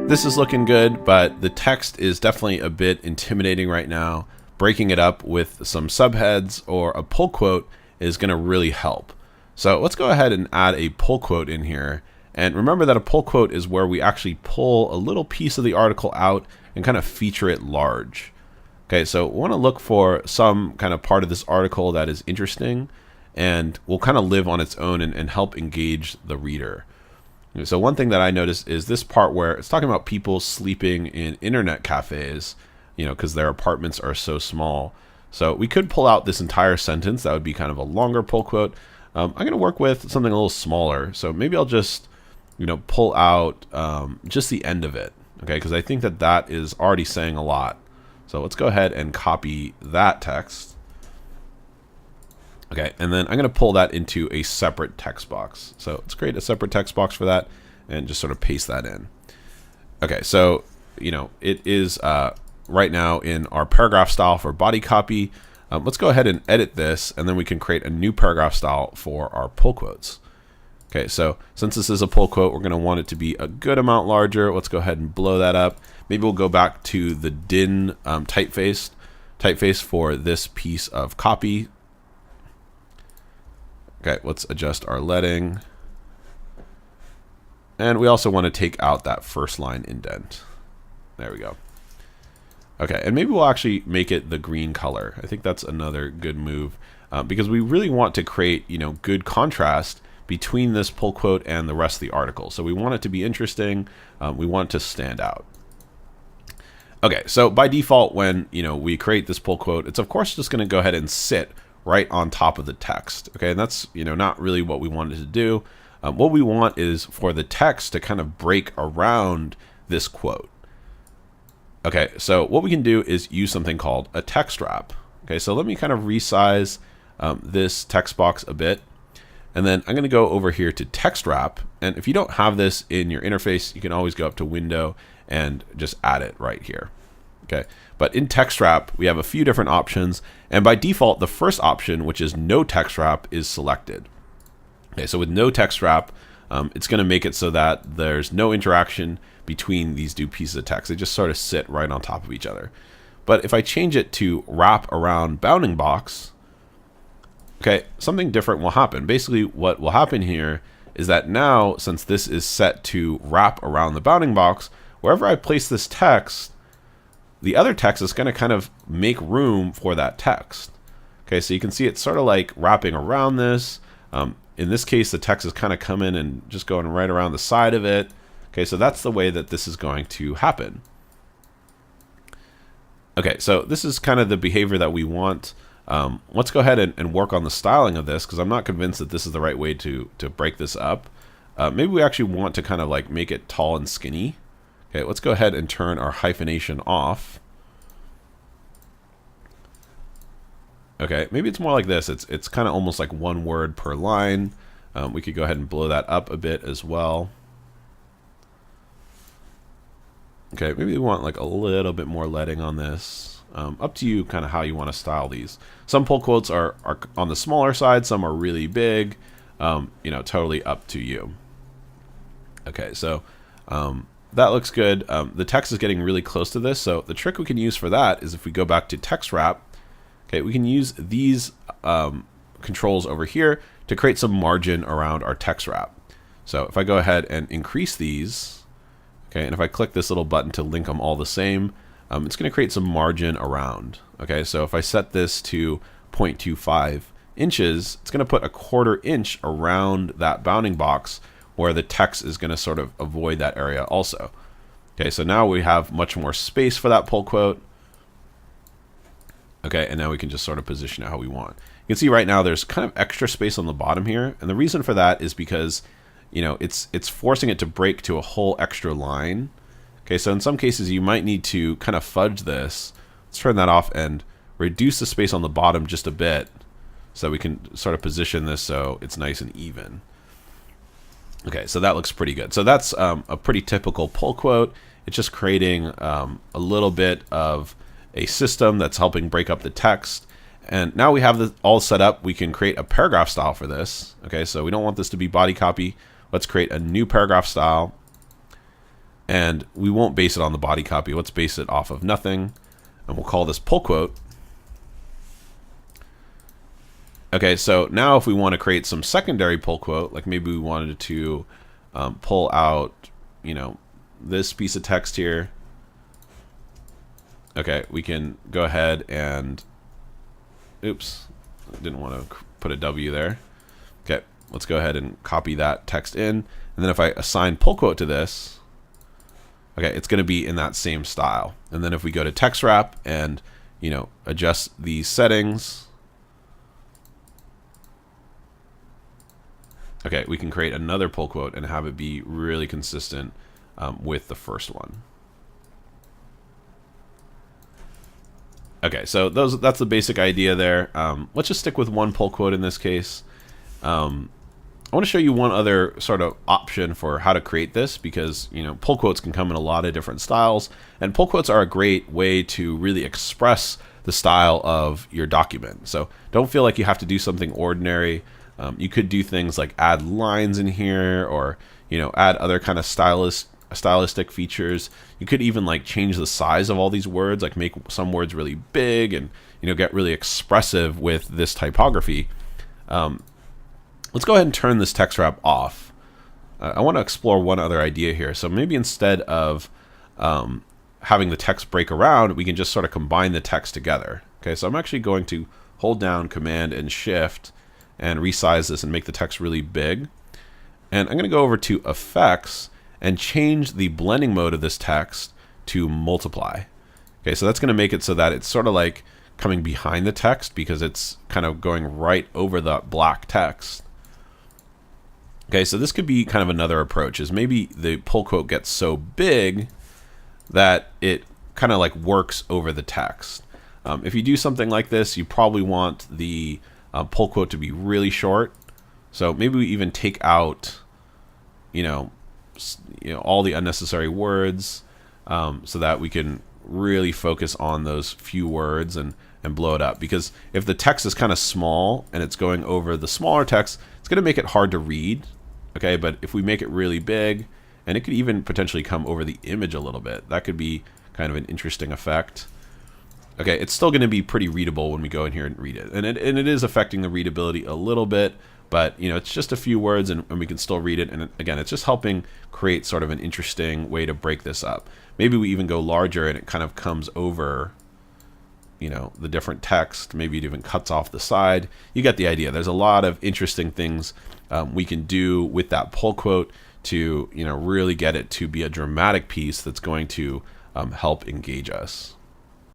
This is looking good, but the text is definitely a bit intimidating right now. Breaking it up with some subheads or a pull quote is going to really help. So let's go ahead and add a pull quote in here. And remember that a pull quote is where we actually pull a little piece of the article out and kind of feature it large. Okay, so we want to look for some kind of part of this article that is interesting and will kind of live on its own and help engage the reader. So one thing that I noticed is this part where it's talking about people sleeping in internet cafes, because their apartments are so small. So we could pull out this entire sentence. That would be kind of a longer pull quote. I'm going to work with something a little smaller. So maybe I'll just, pull out just the end of it. Okay, because I think that is already saying a lot. So let's go ahead and copy that text. Okay, and then I'm going to pull that into a separate text box. So let's create a separate text box for that and just sort of paste that in. Okay, so, it is right now in our paragraph style for body copy. Let's go ahead and edit this, and then we can create a new paragraph style for our pull quotes. Okay, so since this is a pull quote, we're going to want it to be a good amount larger. Let's go ahead and blow that up. Maybe we'll go back to the DIN typeface for this piece of copy. Okay, let's adjust our leading. And we also want to take out that first line indent. There we go. Okay, and maybe we'll actually make it the green color. I think that's another good move because we really want to create, good contrast between this pull quote and the rest of the article. So we want it to be interesting. We want it to stand out. Okay, so by default, when we create this pull quote, it's of course just going to go ahead and sit right on top of the text. Okay, and that's not really what we wanted to do. What we want is for the text to kind of break around this quote. Okay, so what we can do is use something called a text wrap. Okay, so let me kind of resize this text box a bit. And then I'm going to go over here to text wrap. And if you don't have this in your interface, you can always go up to window and just add it right here. Okay, but in text wrap, we have a few different options. And by default, the first option, which is no text wrap, is selected. Okay, so with no text wrap, it's going to make it so that there's no interaction between these two pieces of text. They just sort of sit right on top of each other. But if I change it to wrap around bounding box, okay, something different will happen. Basically, what will happen here is that now, since this is set to wrap around the bounding box, wherever I place this text, the other text is going to kind of make room for that text. Okay, so you can see it's sort of like wrapping around this. In this case, the text is kind of coming and just going right around the side of it. Okay, so that's the way that this is going to happen. Okay, so this is kind of the behavior that we want. Let's go ahead and work on the styling of this because I'm not convinced that this is the right way to break this up. Maybe we actually want to kind of like make it tall and skinny. Okay, let's go ahead and turn our hyphenation off. Okay, maybe it's more like this. It's kind of almost like one word per line. We could go ahead and blow that up a bit as well. Okay, maybe we want like a little bit more leading on this. Up to you kind of how you want to style these. Some pull quotes are on the smaller side, some are really big. Totally up to you. Okay, so that looks good. The text is getting really close to this, so the trick we can use for that is if we go back to text wrap, okay, we can use these controls over here to create some margin around our text wrap. So if I go ahead and increase these, okay, and if I click this little button to link them all the same, it's going to create some margin around. Okay, so if I set this to 0.25 inches, it's going to put a 1/4 inch around that bounding box where the text is going to sort of avoid that area also. Okay, so now we have much more space for that pull quote. Okay, and now we can just sort of position it how we want. You can see right now there's kind of extra space on the bottom here, and the reason for that is because it's forcing it to break to a whole extra line. Okay, so in some cases you might need to kind of fudge this. Let's turn that off and reduce the space on the bottom just a bit so we can sort of position this so it's nice and even. Okay, so that looks pretty good. So that's a pretty typical pull quote. It's just creating a little bit of a system that's helping break up the text. And now we have this all set up. We can create a paragraph style for this. Okay, so we don't want this to be body copy. let's create a new paragraph style. And we won't base it on the body copy. Let's base it off of nothing. And we'll call this pull quote. Okay, so now if we want to create some secondary pull quote, like maybe we wanted to pull out, you know, this piece of text here. Okay, we can go ahead and, oops, I didn't want to put a W there. Okay, let's go ahead and copy that text in. And then if I assign pull quote to this, okay, it's going to be in that same style. And then if we go to text wrap and, you know, adjust these settings, okay, we can create another pull quote and have it be really consistent with the first one. Okay, so that's the basic idea there. Let's just stick with one pull quote in this case. I want to show you one other sort of option for how to create this, because, you know, pull quotes can come in a lot of different styles, and pull quotes are a great way to really express the style of your document. So don't feel like you have to do something ordinary. You could do things like add lines in here, or, you know, add other kind of stylistic features. You could even like change the size of all these words, like make some words really big and, you know, get really expressive with this typography. Let's go ahead and turn this text wrap off. I want to explore one other idea here. So maybe instead of having the text break around, we can just sort of combine the text together. Okay, so I'm actually going to hold down Command and Shift and resize this and make the text really big. And I'm going to go over to Effects and change the blending mode of this text to multiply. Okay, so that's going to make it so that it's sort of like coming behind the text, because it's kind of going right over the black text. Okay, so this could be kind of another approach, is maybe the pull quote gets so big that it kind of like works over the text. If you do something like this, you probably want the pull quote to be really short. So maybe we even take out, you know, all the unnecessary words, so that we can really focus on those few words and blow it up. Because if the text is kind of small and it's going over the smaller text, it's going to make it hard to read. Okay, but if we make it really big, and it could even potentially come over the image a little bit, that could be kind of an interesting effect. Okay, it's still going to be pretty readable when we go in here and read it. And it is affecting the readability a little bit, but, you know, it's just a few words and we can still read it. And again, it's just helping create sort of an interesting way to break this up. Maybe we even go larger and it kind of comes over, you know, the different text. Maybe it even cuts off the side. You get the idea. There's a lot of interesting things we can do with that pull quote to, you know, really get it to be a dramatic piece that's going to help engage us.